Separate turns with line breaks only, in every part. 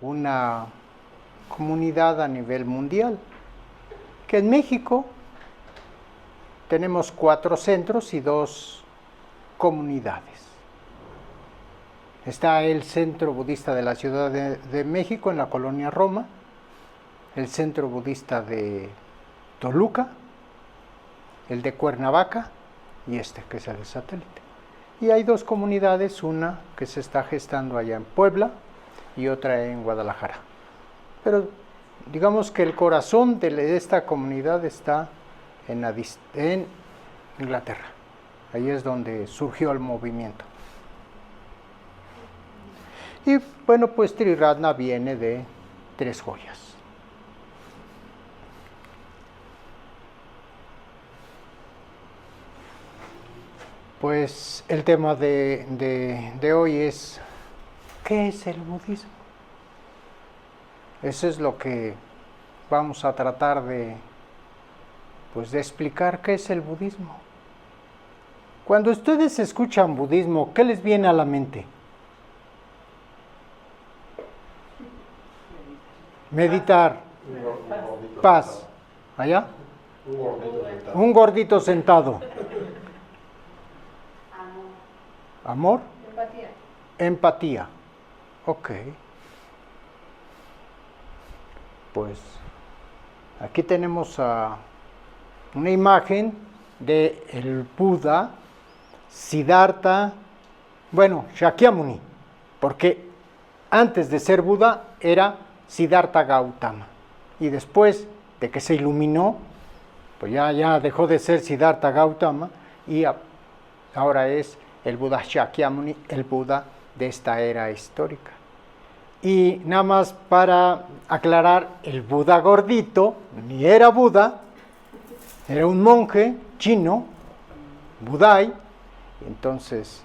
una comunidad a nivel mundial, que en México tenemos 4 centros y 2 comunidades. Está el Centro Budista de la Ciudad de México, en la colonia Roma, el Centro Budista de Toluca, el de Cuernavaca y este, que es el satélite. Y hay 2 comunidades, una que se está gestando allá en Puebla y otra en Guadalajara. Pero digamos que el corazón de esta comunidad está en Inglaterra. Ahí es donde surgió el movimiento. Y bueno, pues Triratna viene de 3 joyas. Pues el tema de hoy es, ¿qué es el budismo? Eso es lo que vamos a tratar de explicar, qué es el budismo. Cuando ustedes escuchan budismo, ¿qué les viene a la mente? Meditar, paz. ¿Allá? Un gordito sentado. Amor.
Empatía.
Empatía. Ok. Pues aquí tenemos una imagen de el Buda Siddhartha, bueno, Shakyamuni, porque antes de ser Buda era Siddhartha Gautama, y después de que se iluminó, pues ya dejó de ser Siddhartha Gautama y ahora es el Buda Shakyamuni, el Buda de esta era histórica. Y nada más para aclarar, el Buda gordito ni era Buda, era un monje chino, Budai. Entonces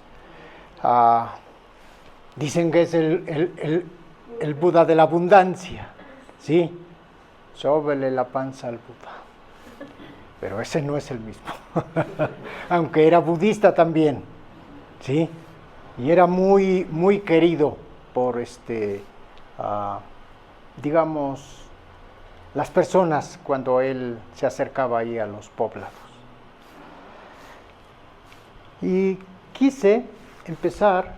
dicen que es el Buda de la abundancia, ¿sí? Sóbele la panza al Buda. Pero ese no es el mismo, aunque era budista también, ¿sí? Y era muy, muy querido por digamos, las personas cuando él se acercaba ahí a los poblados. Y quise empezar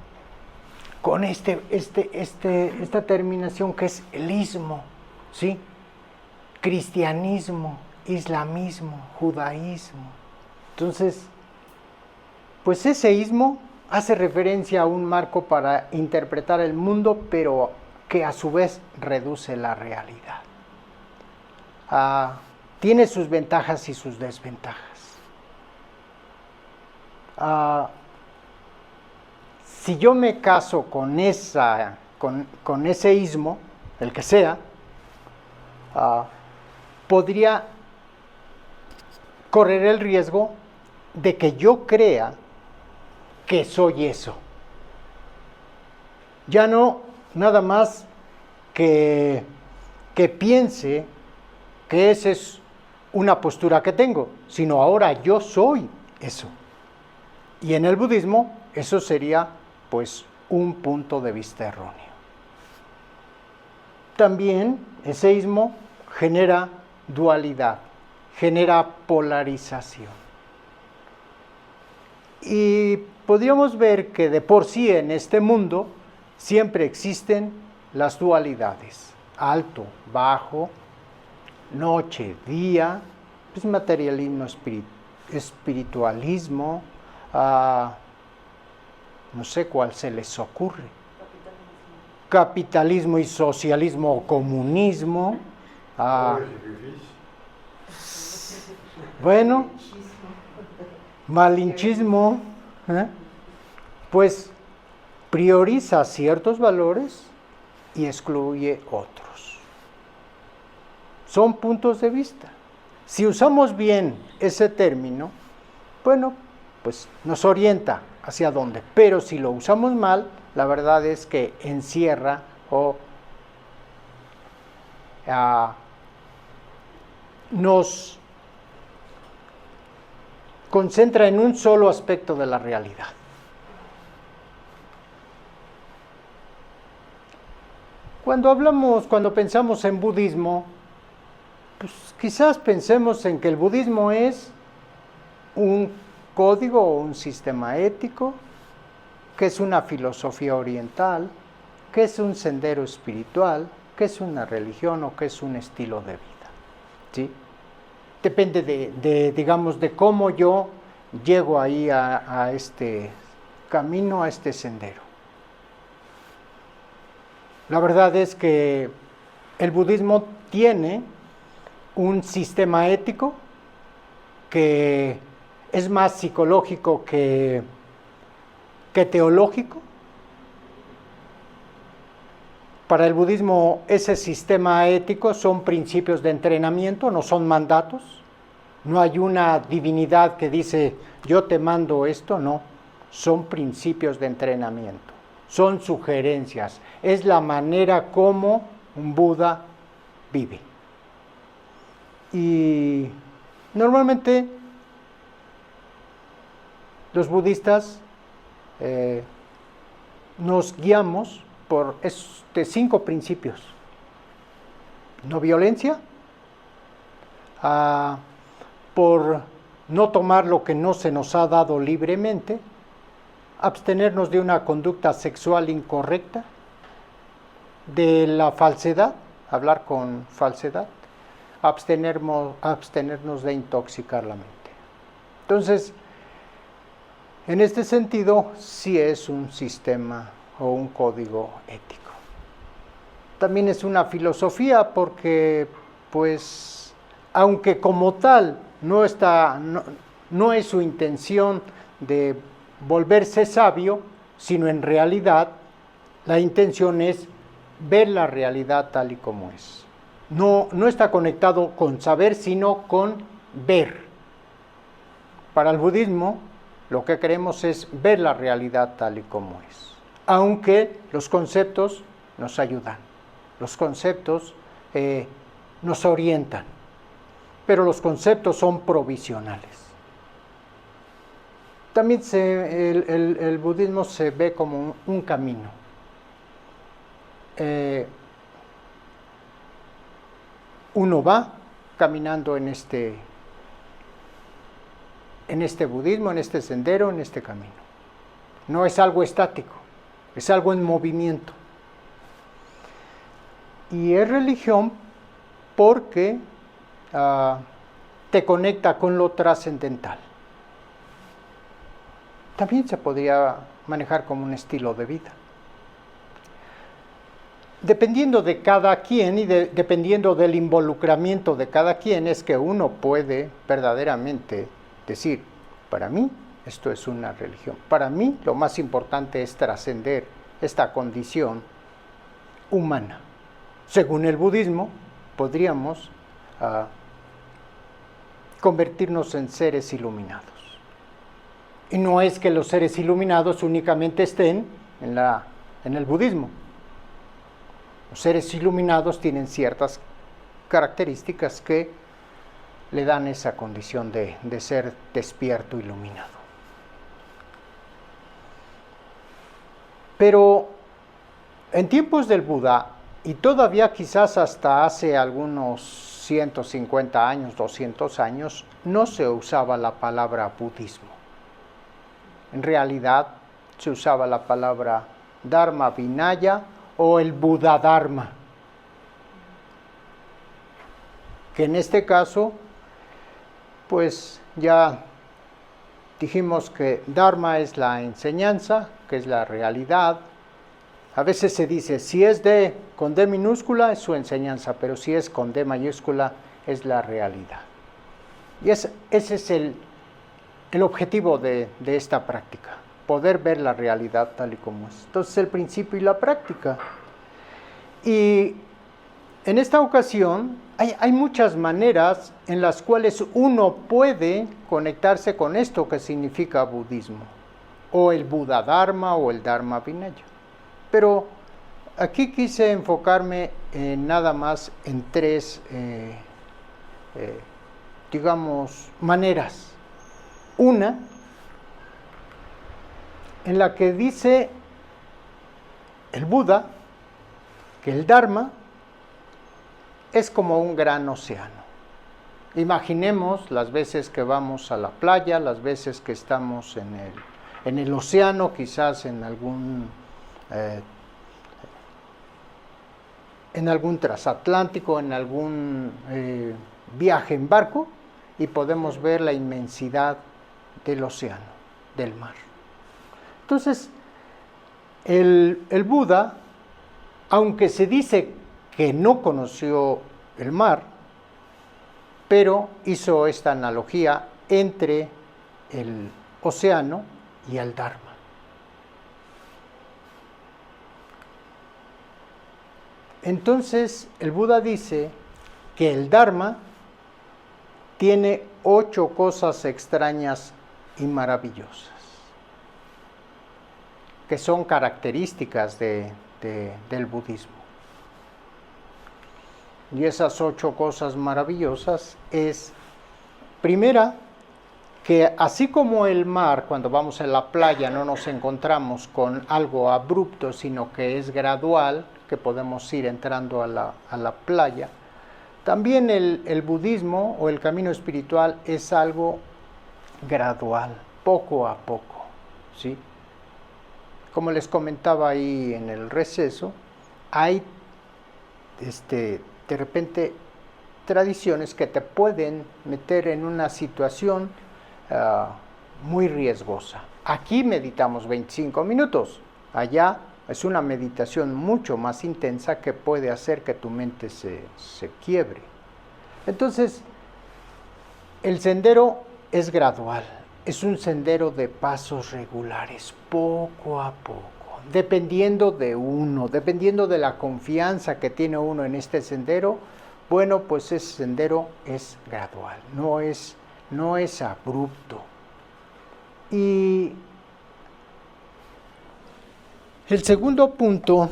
con esta terminación que es el ismo, ¿sí? Cristianismo, islamismo, judaísmo. Entonces, pues ese ismo hace referencia a un marco para interpretar el mundo, pero que a su vez reduce la realidad. Tiene sus ventajas y sus desventajas. Si yo me caso con ese ismo, el que sea, podría correr el riesgo de que yo crea que soy eso. Ya no nada más que piense que esa es una postura que tengo, sino ahora yo soy eso. Y en el budismo eso sería pues un punto de vista erróneo. También ese ismo genera dualidad, genera polarización. Y podríamos ver que de por sí en este mundo siempre existen las dualidades, alto, bajo, noche, día, pues materialismo, espiritualismo, no sé cuál se les ocurre. Capitalismo y socialismo o comunismo. Bueno, malinchismo, pues prioriza ciertos valores y excluye otros. Son puntos de vista. Si usamos bien ese término, bueno, pues nos orienta hacia dónde. Pero si lo usamos mal, la verdad es que encierra o nos concentra en un solo aspecto de la realidad. Cuando pensamos en budismo, pues quizás pensemos en que el budismo es un código o un sistema ético, que es una filosofía oriental, que es un sendero espiritual, que es una religión o que es un estilo de vida, ¿sí? Depende digamos, de cómo yo llego ahí a este camino, a este sendero. La verdad es que el budismo tiene un sistema ético que es más psicológico que teológico. Para el budismo ese sistema ético son principios de entrenamiento, no son mandatos. No hay una divinidad que dice yo te mando esto, no. Son principios de entrenamiento, son sugerencias, es la manera como un Buda vive. Y normalmente los budistas nos guiamos por 5 principios. No violencia, por no tomar lo que no se nos ha dado libremente, abstenernos de una conducta sexual incorrecta, de la falsedad, hablar con falsedad, abstenernos de intoxicar la mente. Entonces, en este sentido, sí es un sistema o un código ético. También es una filosofía porque, pues, aunque como tal no es su intención de volverse sabio, sino en realidad la intención es ver la realidad tal y como es. No está conectado con saber, sino con ver. Para el budismo, lo que queremos es ver la realidad tal y como es. Aunque los conceptos nos ayudan, los conceptos nos orientan, pero los conceptos son provisionales. También el budismo se ve como un camino. Uno va caminando en este budismo, en este sendero, en este camino. No es algo estático, es algo en movimiento. Y es religión porque te conecta con lo trascendental. También se podría manejar como un estilo de vida. Dependiendo de cada quien y dependiendo del involucramiento de cada quien, es que uno puede verdaderamente decir, para mí esto es una religión. Para mí lo más importante es trascender esta condición humana. Según el budismo, podríamos convertirnos en seres iluminados. Y no es que los seres iluminados únicamente estén en el budismo. Los seres iluminados tienen ciertas características que le dan esa condición de ser despierto, iluminado. Pero en tiempos del Buda, y todavía quizás hasta hace algunos 150 años, 200 años, no se usaba la palabra budismo. En realidad se usaba la palabra Dharma Vinaya o el Buda Dharma, que en este caso, pues ya dijimos que Dharma es la enseñanza, que es la realidad. A veces se dice, si es con D minúscula es su enseñanza, pero si es con D mayúscula es la realidad. Y ese es el objetivo de esta práctica, poder ver la realidad tal y como es. Entonces el principio y la práctica. Y en esta ocasión hay muchas maneras en las cuales uno puede conectarse con esto que significa budismo, o el Buda Dharma o el Dharma Vinaya. Pero aquí quise enfocarme nada más en 3, digamos, maneras. Una, en la que dice el Buda que el Dharma es como un gran océano. Imaginemos las veces que vamos a la playa, las veces que estamos en el océano, quizás en algún transatlántico, en algún viaje en barco, y podemos ver la inmensidad del océano, del mar. Entonces, el Buda, aunque se dice que no conoció el mar, pero hizo esta analogía entre el océano y el Dharma. Entonces, el Buda dice que el Dharma tiene 8 cosas extrañas y maravillosas, que son características del budismo. Y esas 8 cosas maravillosas es, primera, que así como el mar, cuando vamos a la playa no nos encontramos con algo abrupto, sino que es gradual, que podemos ir entrando a la playa, también el budismo o el camino espiritual es algo gradual, poco a poco, ¿sí? Como les comentaba ahí en el receso, hay de repente tradiciones que te pueden meter en una situación muy riesgosa. Aquí meditamos 25 minutos, allá es una meditación mucho más intensa que puede hacer que tu mente se quiebre. Entonces, el sendero es gradual, es un sendero de pasos regulares, poco a poco, dependiendo de uno, dependiendo de la confianza que tiene uno en este sendero. Bueno, pues ese sendero es gradual, no es abrupto. Y el segundo punto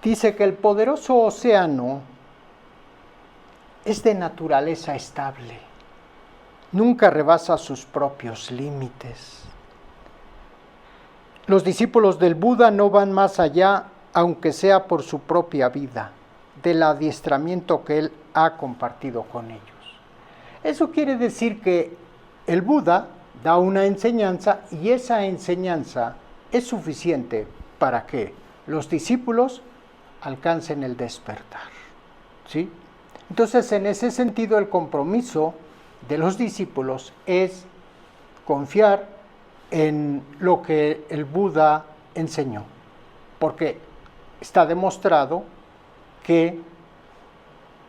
dice que el poderoso océano es de naturaleza estable, nunca rebasa sus propios límites. Los discípulos del Buda no van más allá, aunque sea por su propia vida, del adiestramiento que él ha compartido con ellos. Eso quiere decir que el Buda da una enseñanza y esa enseñanza es suficiente para que los discípulos alcancen el despertar, ¿sí? Entonces, en ese sentido, el compromiso de los discípulos es confiar en lo que el Buda enseñó, porque está demostrado que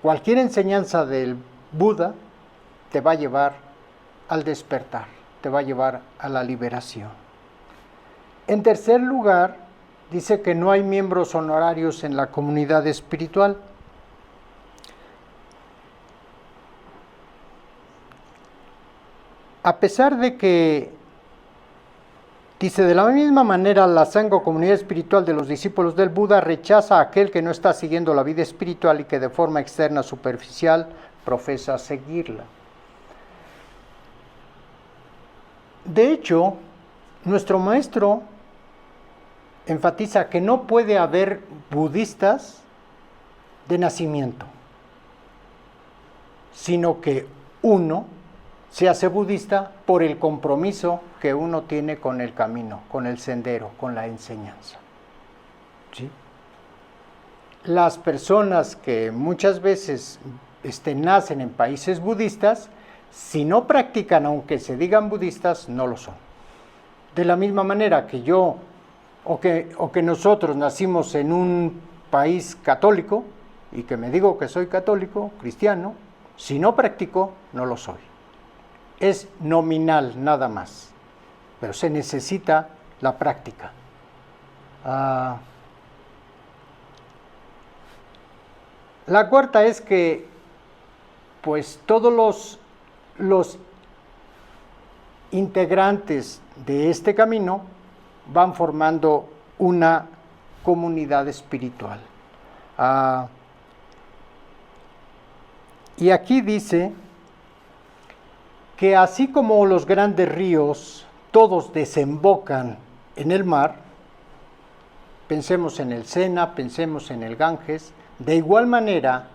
cualquier enseñanza del Buda te va a llevar al despertar, te va a llevar a la liberación. En tercer lugar, dice que no hay miembros honorarios en la comunidad espiritual. A pesar de que, dice, de la misma manera, la Sangha o comunidad espiritual de los discípulos del Buda rechaza a aquel que no está siguiendo la vida espiritual y que de forma externa superficial profesa seguirla. De hecho, nuestro maestro enfatiza que no puede haber budistas de nacimiento, sino que uno se hace budista por el compromiso que uno tiene con el camino, con el sendero, con la enseñanza, ¿sí? Las personas que muchas veces nacen en países budistas, si no practican, aunque se digan budistas, no lo son. De la misma manera que yo o que nosotros nacimos en un país católico y que me digo que soy católico, cristiano, si no practico, no lo soy. Es nominal nada más, pero se necesita la práctica. La cuarta es que pues todos los integrantes de este camino van formando una comunidad espiritual. Y aquí dice que así como los grandes ríos todos desembocan en el mar, pensemos en el Sena, pensemos en el Ganges, de igual manera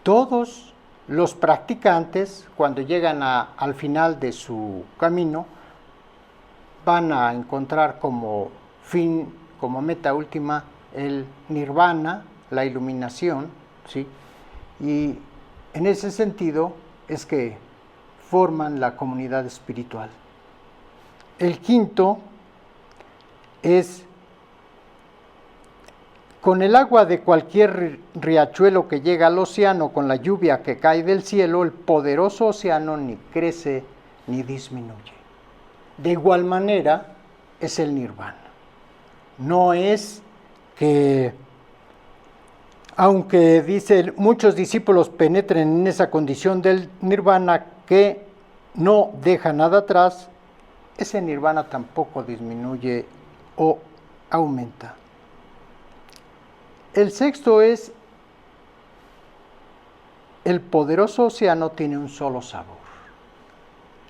todos los practicantes, cuando llegan al final de su camino, van a encontrar como fin, como meta última, el nirvana, la iluminación, ¿sí? Y en ese sentido es que forman la comunidad espiritual. El quinto es: con el agua de cualquier riachuelo que llega al océano, con la lluvia que cae del cielo, el poderoso océano ni crece ni disminuye. De igual manera es el nirvana. No es que, aunque dice muchos discípulos penetren en esa condición del nirvana que no deja nada atrás, ese nirvana tampoco disminuye o aumenta. El sexto es: el poderoso océano tiene un solo sabor,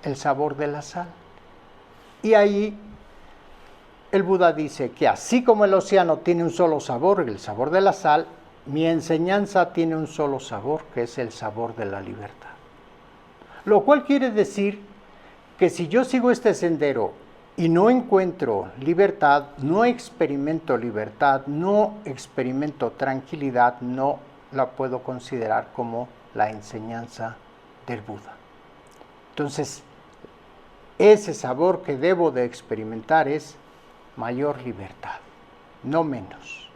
el sabor de la sal. Y ahí el Buda dice que así como el océano tiene un solo sabor, el sabor de la sal, mi enseñanza tiene un solo sabor, que es el sabor de la libertad. Lo cual quiere decir que si yo sigo este sendero y no encuentro libertad, no experimento libertad, no experimento tranquilidad, no la puedo considerar como la enseñanza del Buda. Entonces, ese sabor que debo de experimentar es mayor libertad, no menos.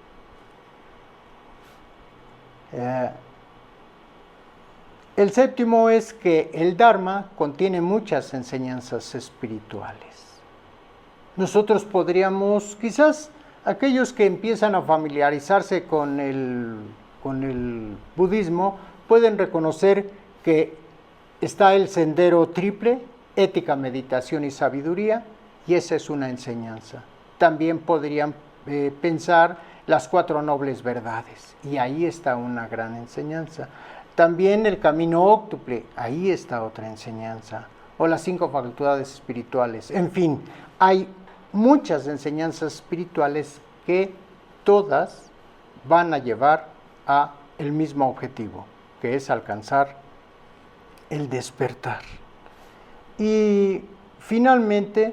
El séptimo es que el Dharma contiene muchas enseñanzas espirituales. Nosotros podríamos, quizás aquellos que empiezan a familiarizarse con el budismo, pueden reconocer que está el sendero triple: ética, meditación y sabiduría, y esa es una enseñanza. También podrían pensar las 4 nobles verdades, y ahí está una gran enseñanza. También el camino óctuple, ahí está otra enseñanza, o las 5 facultades espirituales. En fin, hay muchas enseñanzas espirituales que todas van a llevar a el mismo objetivo, que es alcanzar el despertar. Y finalmente,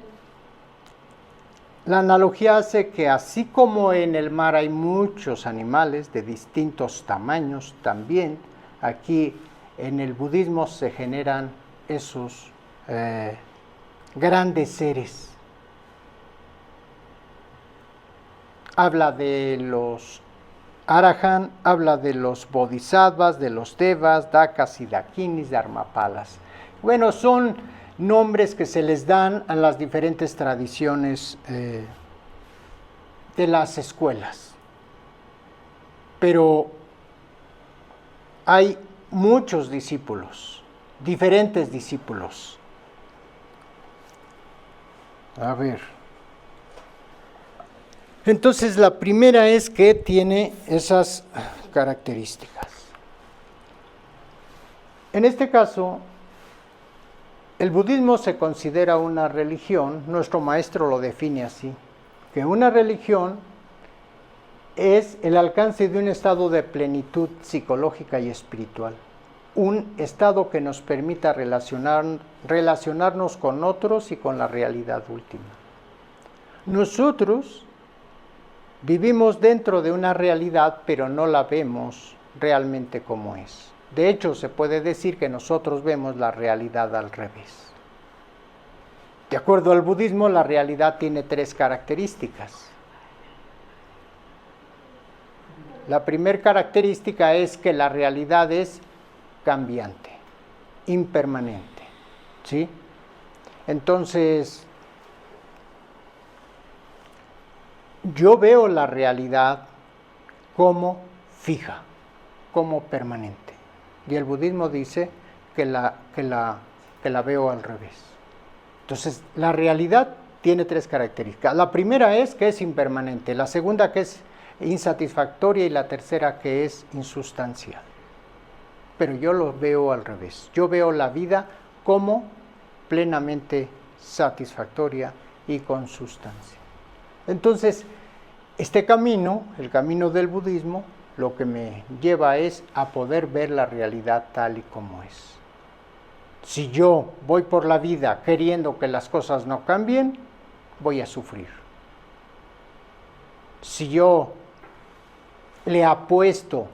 la analogía hace que así como en el mar hay muchos animales de distintos tamaños, también aquí en el budismo se generan esos grandes seres. Habla de los Arahant, habla de los bodhisattvas, de los devas, dakas y dakinis, dharmapalas. Bueno, son nombres que se les dan a las diferentes tradiciones de las escuelas. Pero hay muchos discípulos, diferentes discípulos. A ver. Entonces, la primera es que tiene esas características. En este caso, el budismo se considera una religión, nuestro maestro lo define así, que una religión es el alcance de un estado de plenitud psicológica y espiritual, un estado que nos permita relacionarnos con otros y con la realidad última. Nosotros vivimos dentro de una realidad, pero no la vemos realmente como es. De hecho, se puede decir que nosotros vemos la realidad al revés. De acuerdo al budismo, la realidad tiene 3 características. La primera característica es que la realidad es cambiante, impermanente, ¿sí? Entonces, yo veo la realidad como fija, como permanente. Y el budismo dice que la veo al revés. Entonces, la realidad tiene 3 características. La primera es que es impermanente, la segunda que es insatisfactoria y la tercera que es insustancial. Pero yo lo veo al revés. Yo veo la vida como plenamente satisfactoria y con sustancia. Entonces, este camino, el camino del budismo, lo que me lleva es a poder ver la realidad tal y como es. Si yo voy por la vida queriendo que las cosas no cambien, voy a sufrir. Si yo le apuesto,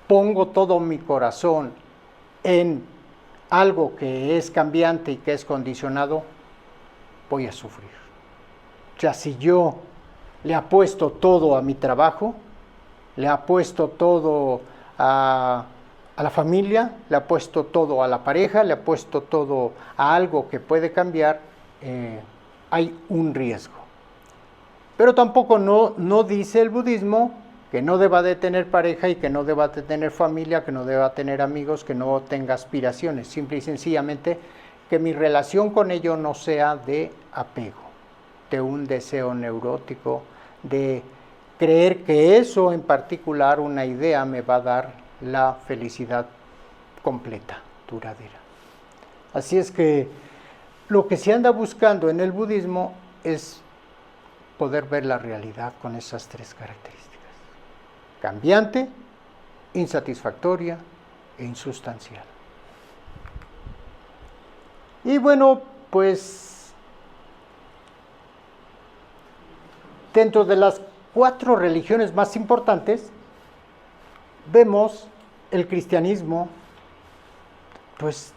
pongo todo mi corazón en algo que es cambiante y que es condicionado, voy a sufrir. O sea, si yo le apuesto todo a mi trabajo, le apuesto todo a la familia, le apuesto todo a la pareja, le apuesto todo a algo que puede cambiar, hay un riesgo. Pero tampoco no dice el budismo que no deba de tener pareja y que no deba de tener familia, que no deba tener amigos, que no tenga aspiraciones. Simple y sencillamente que mi relación con ello no sea de apego, de un deseo neurótico, de creer que eso en particular, una idea, me va a dar la felicidad completa, duradera. Así es que lo que se anda buscando en el budismo es poder ver la realidad con esas tres características: cambiante, insatisfactoria e insustancial. Y bueno, pues dentro de las 4 religiones más importantes, vemos el cristianismo, pues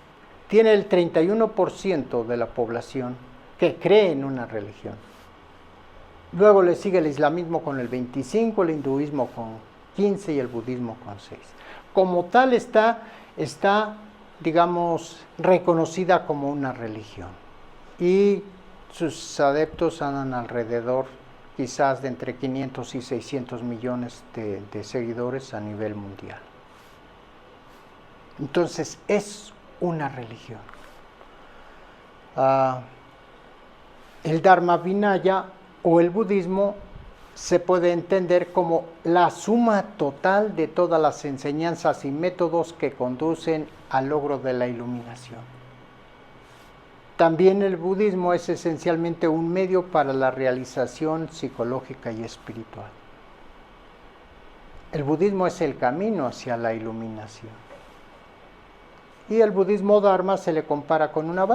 tiene el 31% de la población que cree en una religión. Luego le sigue el islamismo con el 25%, el hinduismo con 15% y el budismo con 6%. Como tal está, digamos, reconocida como una religión. Y sus adeptos andan alrededor quizás de entre 500 y 600 millones de seguidores a nivel mundial. Entonces es una religión. El Dharma Vinaya o el budismo se puede entender como la suma total de todas las enseñanzas y métodos que conducen al logro de la iluminación. También el budismo es esencialmente un medio para la realización psicológica y espiritual. El budismo es el camino hacia la iluminación. Y el budismo Dharma se le compara con una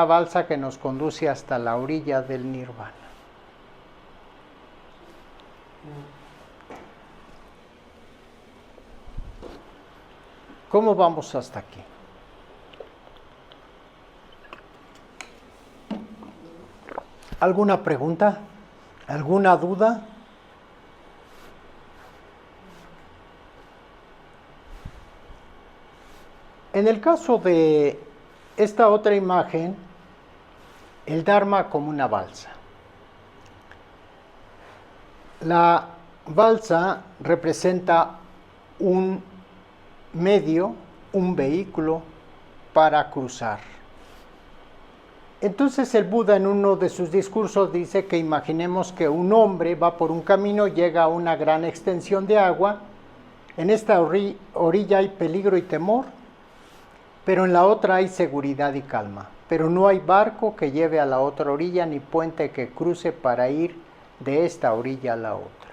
balsa que nos conduce hasta la orilla del nirvana. ¿Cómo vamos hasta aquí? ¿Alguna pregunta? ¿Alguna duda? En el caso de esta otra imagen, el Dharma como una balsa. La balsa representa un medio, un vehículo para cruzar. Entonces el Buda en uno de sus discursos dice que imaginemos que un hombre va por un camino, llega a una gran extensión de agua, en esta orilla hay peligro y temor, pero en la otra hay seguridad y calma. Pero no hay barco que lleve a la otra orilla ni puente que cruce para ir de esta orilla a la otra.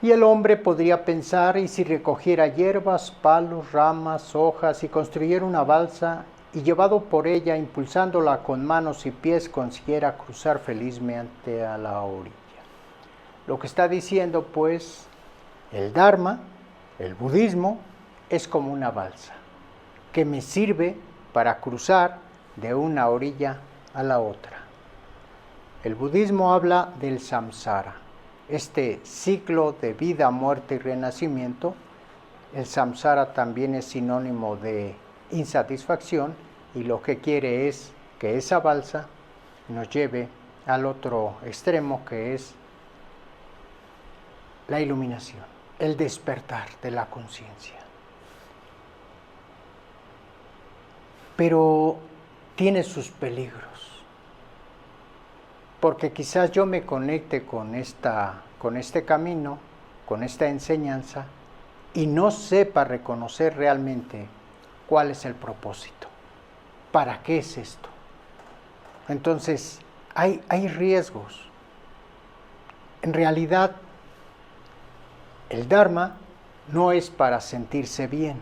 Y el hombre podría pensar, ¿y si recogiera hierbas, palos, ramas, hojas y construyera una balsa y llevado por ella, impulsándola con manos y pies, consiguiera cruzar felizmente a la orilla? Lo que está diciendo, pues, el Dharma, el budismo, es como una balsa que me sirve para cruzar de una orilla a la otra. El budismo habla del samsara, este ciclo de vida, muerte y renacimiento. El samsara también es sinónimo de insatisfacción y lo que quiere es que esa balsa nos lleve al otro extremo, que es la iluminación, el despertar de la conciencia. Pero tiene sus peligros, porque quizás yo me conecte con este camino, con esta enseñanza, y no sepa reconocer realmente cuál es el propósito, para qué es esto. Entonces, hay riesgos. En realidad, el Dharma no es para sentirse bien.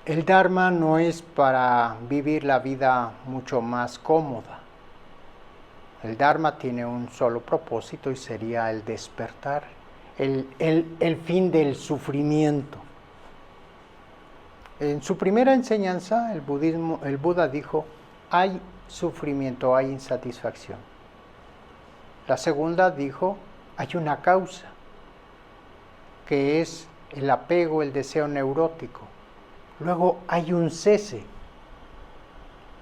El Dharma no es para vivir la vida mucho más cómoda. El Dharma tiene un solo propósito y sería el despertar, el fin del sufrimiento. En su primera enseñanza, el Buda dijo, hay sufrimiento, hay insatisfacción. La segunda dijo, hay una causa, que es el apego, el deseo neurótico. Luego hay un cese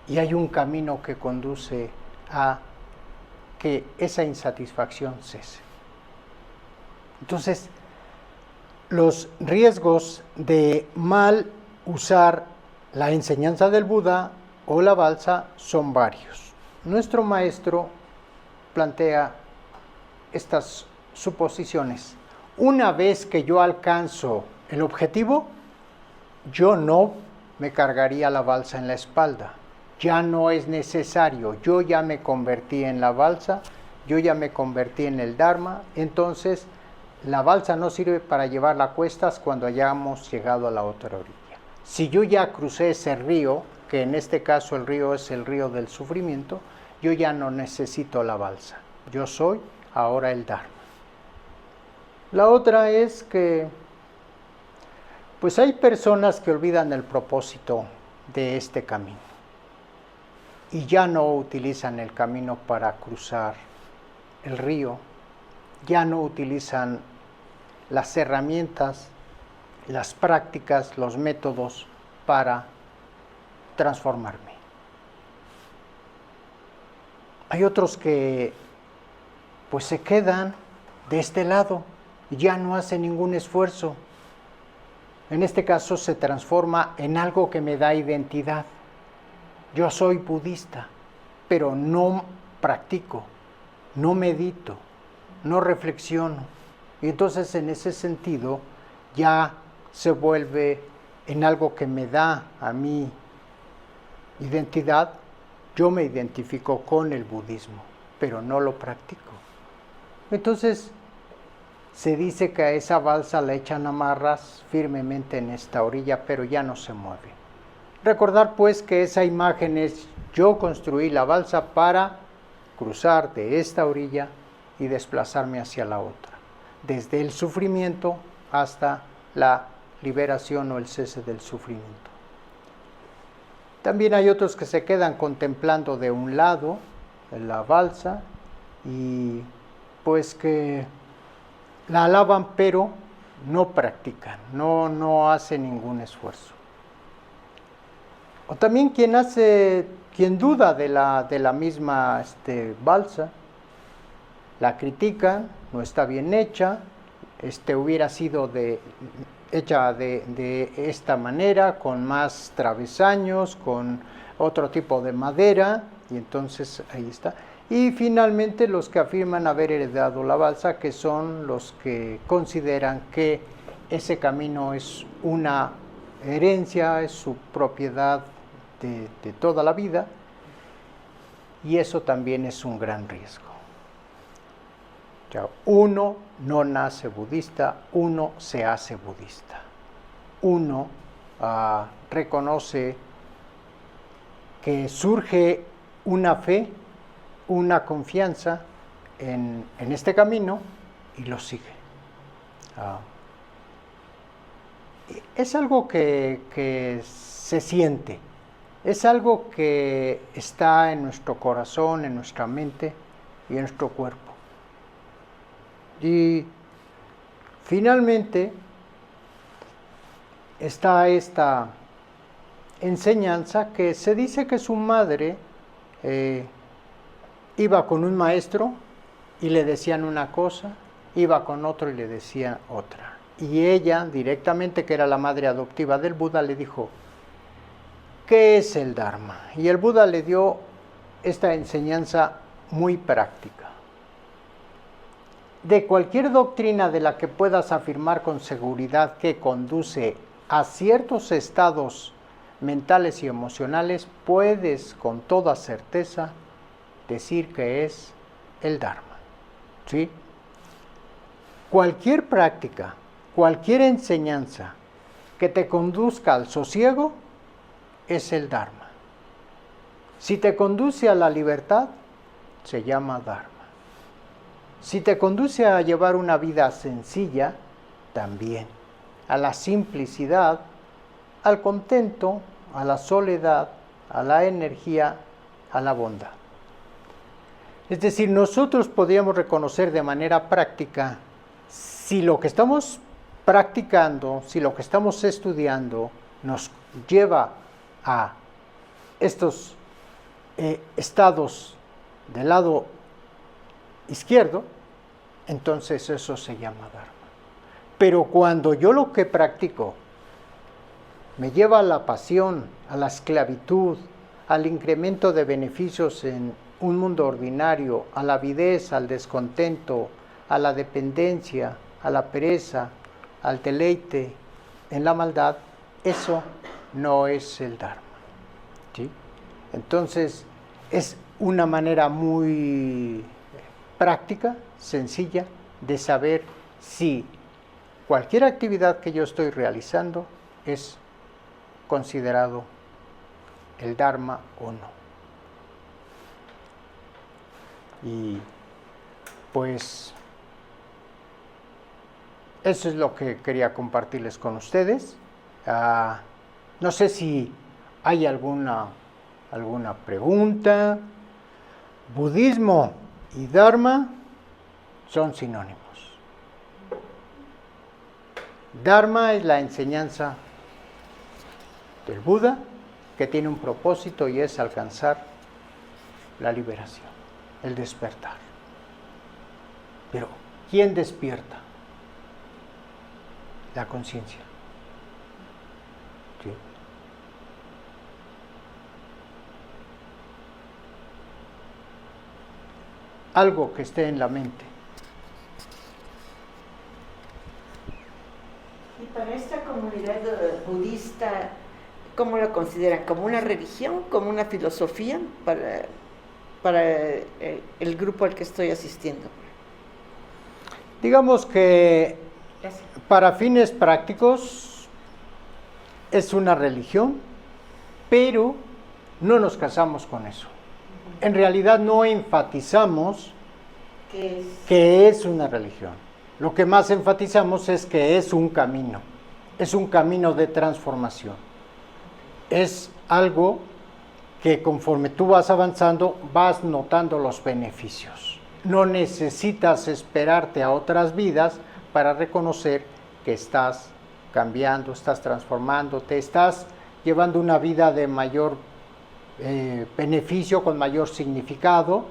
y hay un camino que conduce a que esa insatisfacción cese. Entonces, los riesgos de mal usar la enseñanza del Buda o la balsa son varios. Nuestro maestro plantea estas suposiciones. Una vez que yo alcanzo el objetivo, yo no me cargaría la balsa en la espalda. Ya no es necesario. Yo ya me convertí en la balsa, yo ya me convertí en el Dharma. Entonces, la balsa no sirve para llevarla a cuestas cuando hayamos llegado a la otra orilla. Si yo ya crucé ese río, que en este caso el río es el río del sufrimiento, yo ya no necesito la balsa. Yo soy ahora el Dharma. La otra es que pues hay personas que olvidan el propósito de este camino y ya no utilizan el camino para cruzar el río, ya no utilizan las herramientas, las prácticas, los métodos para transformarme. Hay otros que pues se quedan de este lado y ya no hacen ningún esfuerzo. En este caso se transforma en algo que me da identidad. Yo soy budista, pero no practico, no medito, no reflexiono. Y entonces en ese sentido ya se vuelve en algo que me da a mí identidad. Yo me identifico con el budismo, pero no lo practico. Entonces se dice que a esa balsa le echan amarras firmemente en esta orilla, pero ya no se mueve. Recordar pues que esa imagen es: yo construí la balsa para cruzar de esta orilla y desplazarme hacia la otra, desde el sufrimiento hasta la liberación o el cese del sufrimiento. También hay otros que se quedan contemplando de un lado la balsa y pues que la alaban pero no practican, no hacen ningún esfuerzo. O también quien duda de la misma balsa, la critican, no está bien hecha, hubiera sido hecha de esta manera, con más travesaños, con otro tipo de madera, y entonces ahí está. Y finalmente los que afirman haber heredado la balsa, que son los que consideran que ese camino es una herencia, es su propiedad de toda la vida, y eso también es un gran riesgo. Uno no nace budista, uno se hace budista. Uno reconoce que surge una fe, una confianza en este camino y lo sigue. Es algo que se siente, es algo que está en nuestro corazón, en nuestra mente y en nuestro cuerpo. Y finalmente está esta enseñanza que se dice que su madre iba con un maestro y le decían una cosa, iba con otro y le decían otra. Y ella, directamente, que era la madre adoptiva del Buda, le dijo: ¿qué es el Dharma? Y el Buda le dio esta enseñanza muy práctica. de cualquier doctrina de la que puedas afirmar con seguridad que conduce a ciertos estados mentales y emocionales, puedes con toda certeza decir que es el Dharma. ¿Sí? Cualquier práctica, cualquier enseñanza que te conduzca al sosiego es el Dharma. Si te conduce a la libertad, se llama Dharma. Si te conduce a llevar una vida sencilla, también. A la simplicidad, al contento, a la soledad, a la energía, a la bondad. Es decir, nosotros podríamos reconocer de manera práctica si lo que estamos practicando, si lo que estamos estudiando nos lleva a estos estados del lado izquierdo, entonces eso se llama Dharma. Pero cuando yo lo que practico me lleva a la pasión, a la esclavitud, al incremento de beneficios en un mundo ordinario, a la avidez, al descontento, a la dependencia, a la pereza, al deleite, en la maldad, eso no es el Dharma. ¿Sí? Entonces, es una manera muy práctica, sencilla, de saber si cualquier actividad que yo estoy realizando es considerado el Dharma o no. Y pues eso es lo que quería compartirles con ustedes. No sé si hay alguna pregunta. Budismo y Dharma son sinónimos. Dharma es la enseñanza del Buda, que tiene un propósito y es alcanzar la liberación, el despertar. Pero, ¿quién despierta? La conciencia. ¿Sí? Algo que esté en la mente.
Y para esta comunidad budista, ¿cómo la consideran? ¿Como una religión? ¿Como una filosofía para el grupo al que estoy asistiendo?
Digamos que para fines prácticos es una religión, pero no nos casamos con eso. En realidad no enfatizamos que es una religión. Lo que más enfatizamos es que es un camino de transformación. Es algo que conforme tú vas avanzando vas notando los beneficios. No necesitas esperarte a otras vidas para reconocer que estás cambiando, estás transformándote, estás llevando una vida de mayor beneficio, con mayor significado,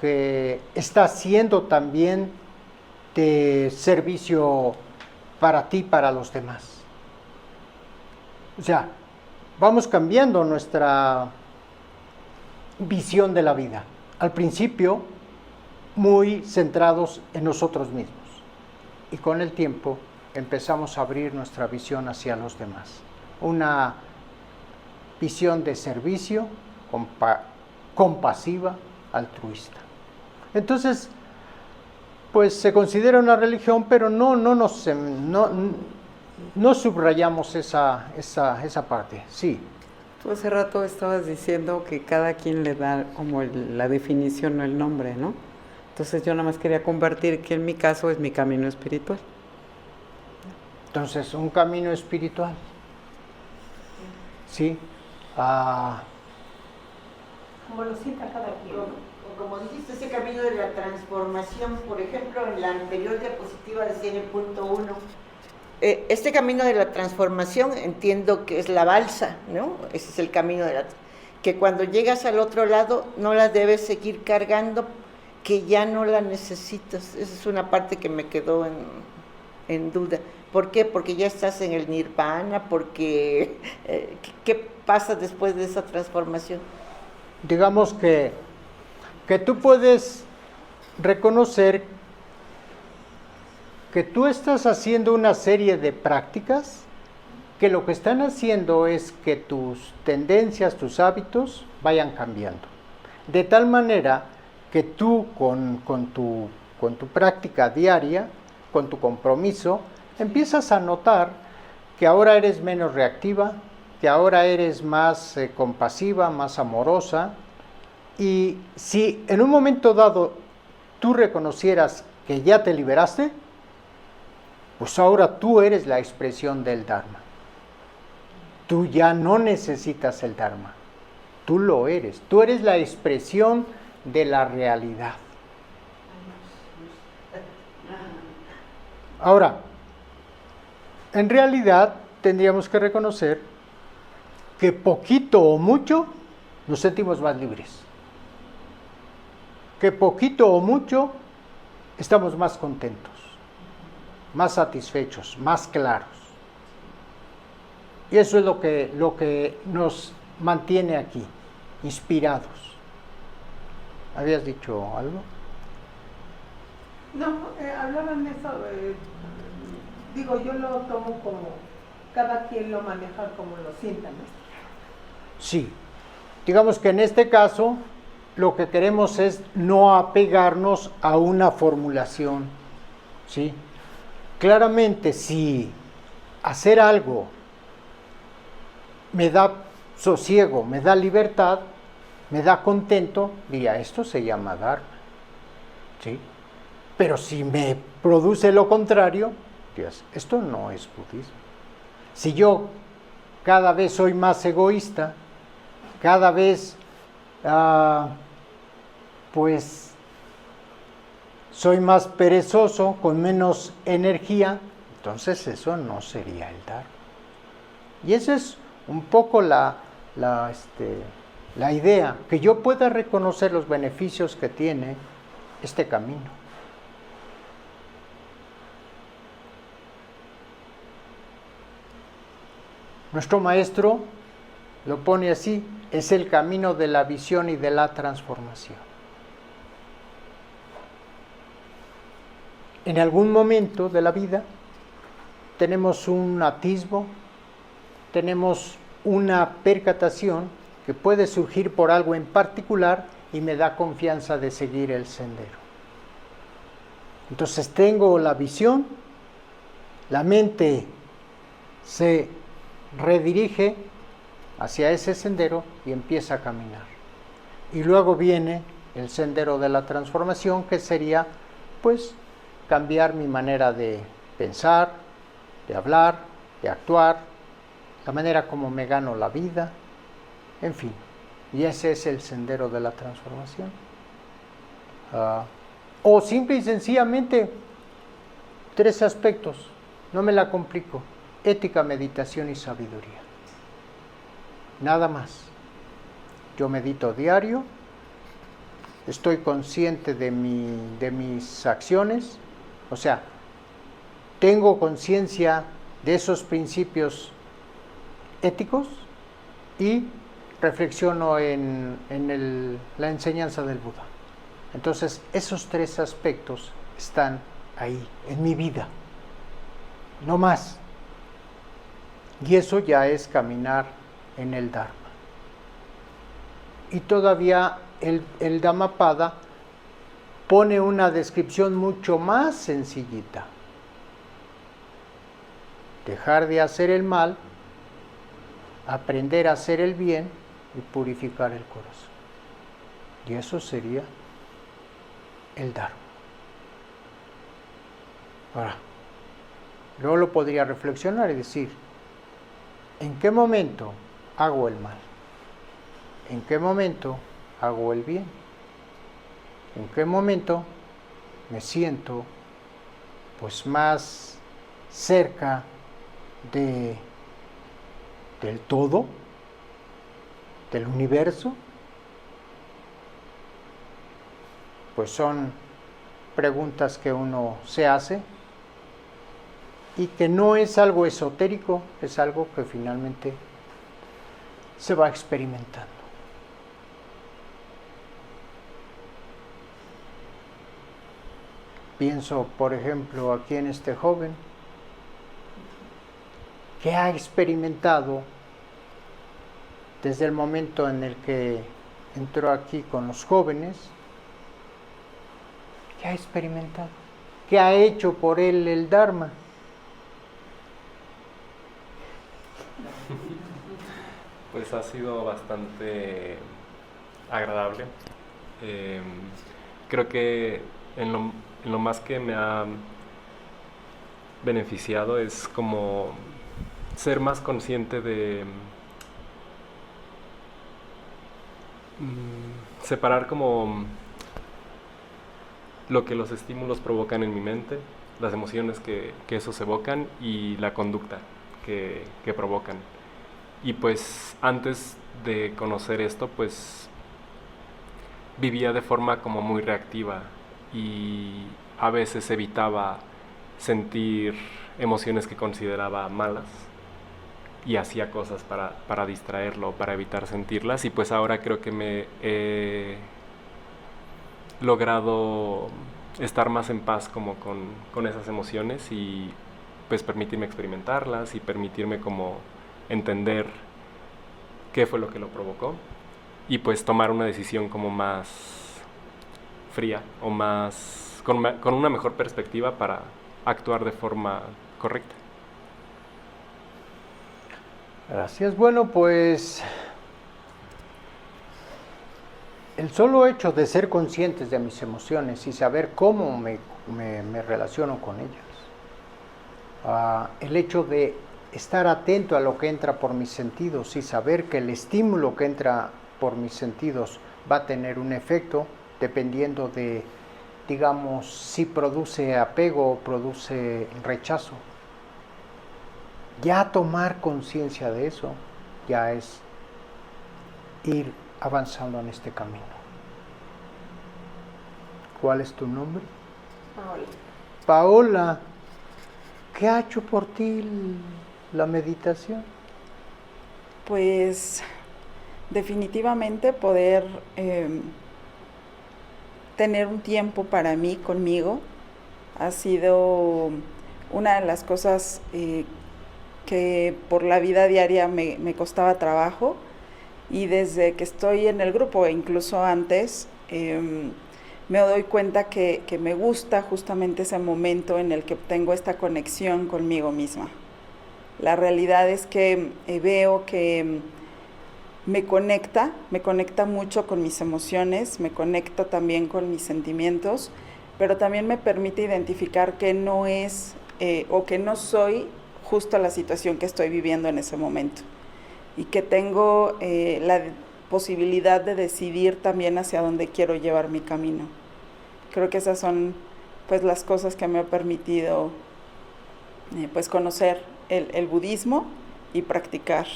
que está siendo también de servicio para ti, para los demás. O sea, vamos cambiando nuestra visión de la vida. Al principio, muy centrados en nosotros mismos. Y con el tiempo empezamos a abrir nuestra visión hacia los demás. Una visión de servicio, compasiva, altruista. Entonces, pues se considera una religión, pero no subrayamos esa parte. Sí.
Tú hace rato estabas diciendo que cada quien le da como la definición o el nombre, ¿no? Entonces yo nada más quería compartir que en mi caso es mi camino espiritual.
Entonces, un camino espiritual. Sí.
Como lo sienta cada quien. Como dijiste, ese camino de la transformación, por ejemplo, en la anterior diapositiva decía en el punto 1, este camino de la transformación entiendo que es la balsa, ¿no? Ese es el camino que cuando llegas al otro lado no la debes seguir cargando, que ya no la necesitas. Esa es una parte que me quedó en duda. ¿Por qué? Porque ya estás en el nirvana, porque ¿qué pasa después de esa transformación?
Digamos que tú puedes reconocer que tú estás haciendo una serie de prácticas que lo que están haciendo es que tus tendencias, tus hábitos vayan cambiando. De tal manera que tú con tu práctica diaria, con tu compromiso, empiezas a notar que ahora eres menos reactiva, que ahora eres más compasiva, más amorosa. Y si en un momento dado tú reconocieras que ya te liberaste, pues ahora tú eres la expresión del Dharma. Tú ya no necesitas el Dharma, tú lo eres, tú eres la expresión de la realidad. Ahora, en realidad tendríamos que reconocer que poquito o mucho nos sentimos más libres, que poquito o mucho estamos más contentos, más satisfechos, más claros. Y eso es lo que nos mantiene aquí, inspirados. ¿Habías dicho algo?
No, hablaban de eso, digo, yo lo tomo como, cada quien lo maneja como lo sienta, ¿no?
Sí, digamos que en este caso lo que queremos es no apegarnos a una formulación, ¿sí? Claramente, si hacer algo me da sosiego, me da libertad, me da contento, diría, esto se llama Dharma, ¿sí? Pero si me produce lo contrario, dirías, esto no es budismo. Si yo cada vez soy más egoísta, cada vez pues soy más perezoso, con menos energía, entonces eso no sería el Dharma. Y esa es un poco la idea, que yo pueda reconocer los beneficios que tiene este camino. Nuestro maestro lo pone así, es el camino de la visión y de la transformación. En algún momento de la vida tenemos un atisbo, tenemos una percatación que puede surgir por algo en particular y me da confianza de seguir el sendero. Entonces tengo la visión, la mente se redirige hacia ese sendero y empieza a caminar. Y luego viene el sendero de la transformación, que sería, pues, cambiar mi manera de pensar, de hablar, de actuar, la manera como me gano la vida, en fin. Y ese es el sendero de la transformación. O simple y sencillamente, 3 aspectos, no me la complico: ética, meditación y sabiduría. Nada más. Yo medito diario, estoy consciente de mis acciones, o sea, tengo conciencia de esos principios éticos y reflexiono en la enseñanza del Buda. Entonces, esos 3 aspectos están ahí, en mi vida, no más. Y eso ya es caminar en el Dharma. Y todavía el Dhammapada pone una descripción mucho más sencillita. Dejar de hacer el mal, aprender a hacer el bien y purificar el corazón. Y eso sería el Dharma. Ahora, luego lo podría reflexionar y decir, ¿en qué momento hago el mal? ¿En qué momento hago el bien? ¿En qué momento me siento pues más cerca del todo, del universo? Pues son preguntas que uno se hace y que no es algo esotérico, es algo que finalmente se va experimentando. Pienso, por ejemplo, aquí en este joven que ha experimentado desde el momento en el que entró aquí con los jóvenes, ¿qué ha experimentado? ¿Qué ha hecho por él el Dharma?
Pues ha sido bastante agradable. Creo que en lo más que me ha beneficiado es como ser más consciente de separar como lo que los estímulos provocan en mi mente, las emociones que esos evocan y la conducta que provocan. Y pues antes de conocer esto, pues vivía de forma como muy reactiva y a veces evitaba sentir emociones que consideraba malas y hacía cosas para distraerlo, para evitar sentirlas, y pues ahora creo que me he logrado estar más en paz como con esas emociones y pues permitirme experimentarlas y permitirme como entender qué fue lo que lo provocó y pues tomar una decisión como más fría o más con una mejor perspectiva para actuar de forma correcta.
Gracias. Bueno, pues el solo hecho de ser conscientes de mis emociones y saber cómo me relaciono con ellas, el hecho de estar atento a lo que entra por mis sentidos y saber que el estímulo que entra por mis sentidos va a tener un efecto dependiendo de, digamos, si produce apego o produce rechazo. Ya tomar conciencia de eso ya es ir avanzando en este camino. ¿Cuál es tu nombre?
Paola.
Paola, ¿qué ha hecho por ti la meditación?
Pues definitivamente poder tener un tiempo para mí, conmigo, ha sido una de las cosas que por la vida diaria me costaba trabajo, y desde que estoy en el grupo e incluso antes me doy cuenta que me gusta justamente ese momento en el que tengo esta conexión conmigo misma. La realidad es que veo que me conecta mucho con mis emociones, me conecta también con mis sentimientos, pero también me permite identificar que no es o que no soy justo la situación que estoy viviendo en ese momento, y que tengo la posibilidad de decidir también hacia dónde quiero llevar mi camino. Creo que esas son pues las cosas que me ha permitido pues conocer el budismo y practicar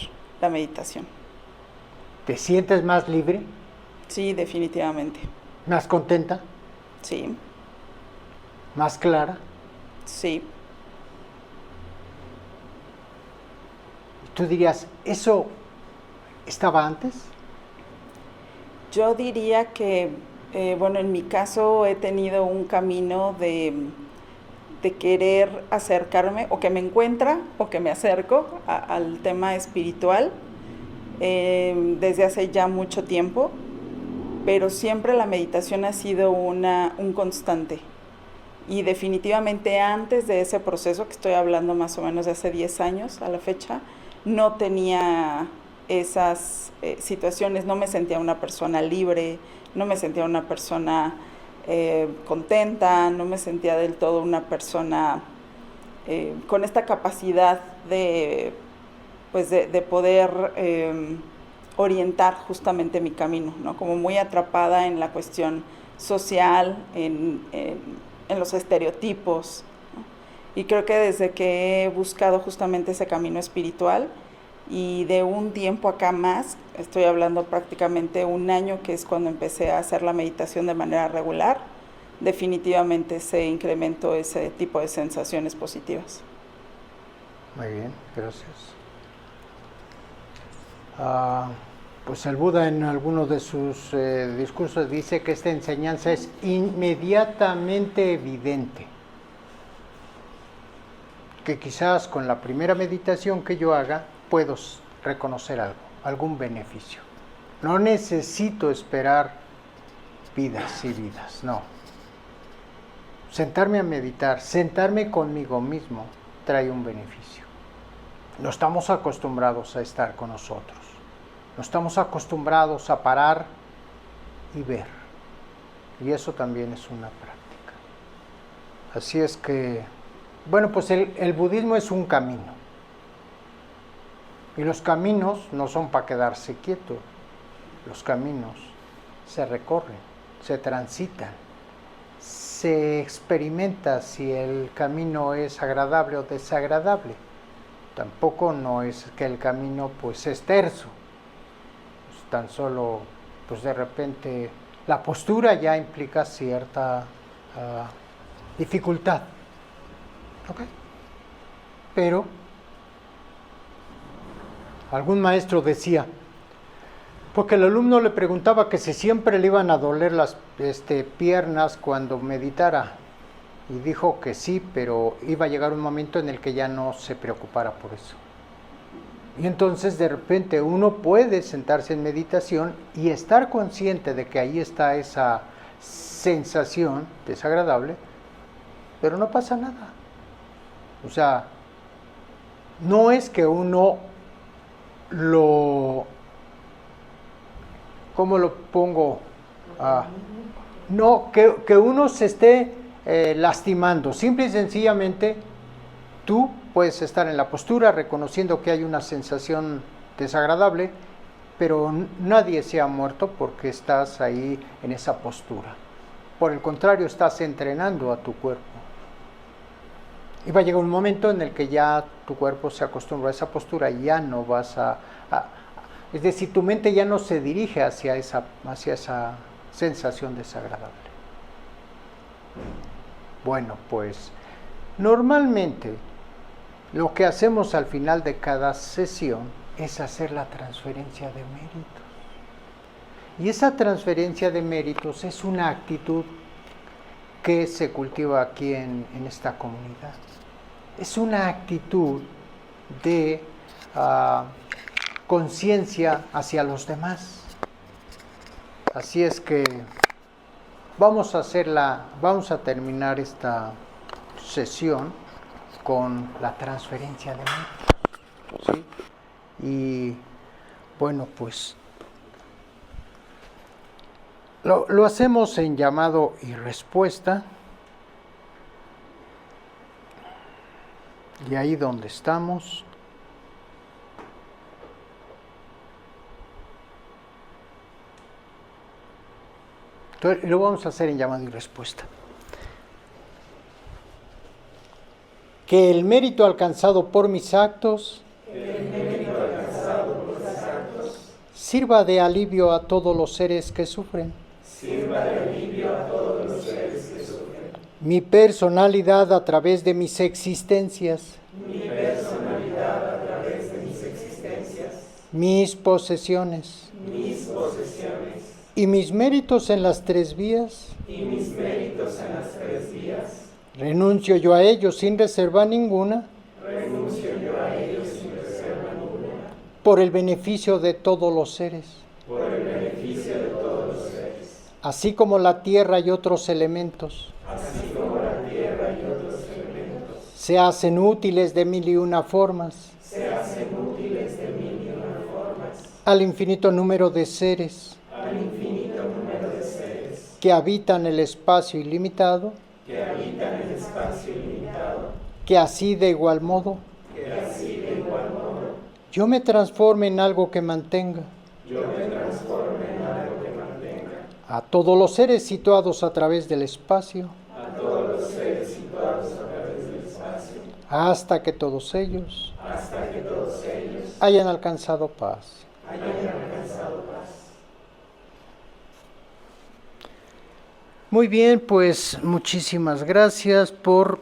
la meditación.
¿Te sientes más libre?
Sí, definitivamente.
¿Más contenta?
Sí,
¿Más clara?
sí.
¿Tú dirías, eso estaba antes?
Yo diría que, bueno, en mi caso he tenido un camino de querer acercarme, o que me encuentra, o que me acerco al tema espiritual desde hace ya mucho tiempo, pero siempre la meditación ha sido un constante. Y definitivamente antes de ese proceso, que estoy hablando más o menos de hace 10 años a la fecha, no tenía esas situaciones, no me sentía una persona libre, no me sentía una persona contenta, no me sentía del todo una persona con esta capacidad de poder orientar justamente mi camino, ¿no? Como muy atrapada en la cuestión social, en los estereotipos, ¿no? Y creo que desde que he buscado justamente ese camino espiritual, y de un tiempo acá más, estoy hablando prácticamente un año, que es cuando empecé a hacer la meditación de manera regular, definitivamente se incrementó ese tipo de sensaciones positivas.
Muy bien, gracias. Pues el Buda en alguno de sus discursos dice que esta enseñanza es inmediatamente evidente. Que quizás con la primera meditación que yo haga puedo reconocer algo, algún beneficio. No necesito esperar vidas y vidas, no. Sentarme a meditar, sentarme conmigo mismo, trae un beneficio. No estamos acostumbrados a estar con nosotros. No estamos acostumbrados a parar y ver. Y eso también es una práctica. Así es que, bueno, pues el budismo es un camino. Y los caminos no son para quedarse quieto. Los caminos se recorren, se transitan, se experimenta si el camino es agradable o desagradable. Tampoco no es que el camino pues es terso. Tan solo, pues de repente, la postura ya implica cierta dificultad. ¿Ok? Pero, algún maestro decía, porque el alumno le preguntaba que si siempre le iban a doler las piernas cuando meditara, y dijo que sí, pero iba a llegar un momento en el que ya no se preocupara por eso. Y entonces de repente uno puede sentarse en meditación y estar consciente de que ahí está esa sensación desagradable, pero no pasa nada. O sea, no es que uno ¿cómo lo pongo? No, que uno se esté lastimando. Simple y sencillamente tú puedes estar en la postura reconociendo que hay una sensación desagradable, pero nadie se ha muerto porque estás ahí en esa postura. Por el contrario, estás entrenando a tu cuerpo. Y va a llegar un momento en el que ya tu cuerpo se acostumbra a esa postura y ya no vas es decir, tu mente ya no se dirige hacia esa sensación desagradable. Bueno, pues normalmente lo que hacemos al final de cada sesión es hacer la transferencia de méritos. Y esa transferencia de méritos es una actitud que se cultiva aquí en esta comunidad. Es una actitud de conciencia hacia los demás. Así es que vamos a terminar esta sesión con la transferencia de méritos, ¿sí? Y bueno, pues lo hacemos en llamado y respuesta. Y ahí donde estamos, entonces, lo vamos a hacer en llamado y respuesta. Que el mérito alcanzado por mis actos sirva de alivio a todos los seres que sufren. Mi personalidad a través de mis existencias. Mis posesiones. Y mis méritos en las tres vías. Renuncio yo a ellos sin reserva ninguna. Por el beneficio de todos los seres. Así como la tierra y otros elementos. Se hacen útiles de mil y una formas. Al infinito número de seres. Que habitan el espacio ilimitado. Que así de igual modo. Yo me transforme en algo que mantenga. A todos los seres situados a través del espacio. Hasta que todos ellos hayan alcanzado paz. Muy bien, pues muchísimas gracias por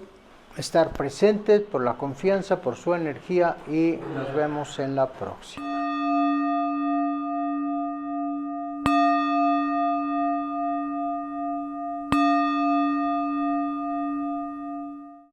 estar presentes, por la confianza, por su energía y nos vemos en la próxima.